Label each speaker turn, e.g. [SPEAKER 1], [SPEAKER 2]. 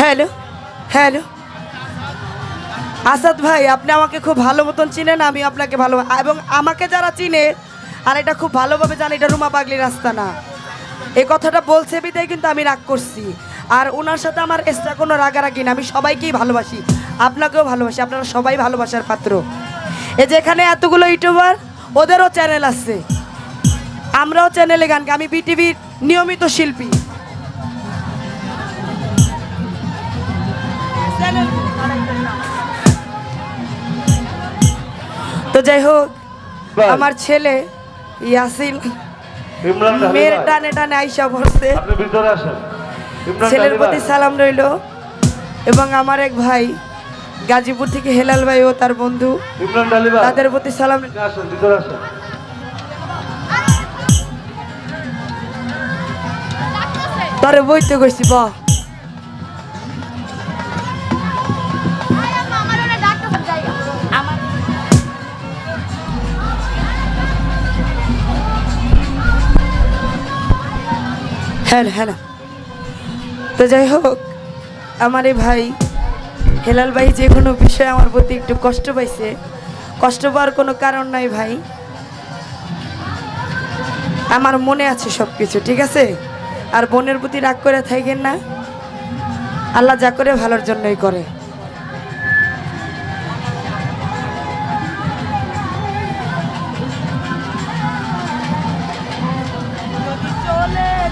[SPEAKER 1] Hello hello Asad ভাই, আপনি আমাকে খুব ভালো মতন চিনেন, আমি আপনাকে ভালো, এবং আমাকে যারা চিনে আর এটা খুব ভালোভাবে জানে এটা রুমা পাগলি রাস্তা না। এই কথাটা বলছে বিদায় কিন্তু আমি রাগ করছি। আর ওনার সাথে আমার এক্সট্রা কোনো রাগারাগি না, আমি সবাইকেই ভালোবাসি, আপনাকেও ভালোবাসি, আপনারা সবাই ভালোবাসার পাত্র। এই যে এখানে এতগুলো ইউটিউবার, ওদেরও চ্যানেল আছে, আমরাও চ্যানেলে গান, আমি বিটিভির নিয়মিত শিল্পী। তো যাই হোক, আমার ছেলে ইয়াসিন মেয়ের টানে টানে আইসা পড়ছে, ছেলের প্রতি সালাম রইল। এবং আমার এক ভাই গাজীপুর থেকে হেলাল ভাই ও তার বন্ধু, তাদের প্রতি সালাম। তারে বইতে গেছি বা হ্যাঁ হ্যাঁ। তো যাই হোক, আমার এই ভাই হেলাল ভাই যে কোনো বিষয়ে আমার প্রতি একটু কষ্ট পাইছে, কষ্ট পাওয়ার কোনো কারণ নাই ভাই, আমার মনে আছে সব কিছু, ঠিক আছে? আর বোনের প্রতি রাগ করে থাকেন না, আল্লাহ যা করে ভালোর জন্যই করে।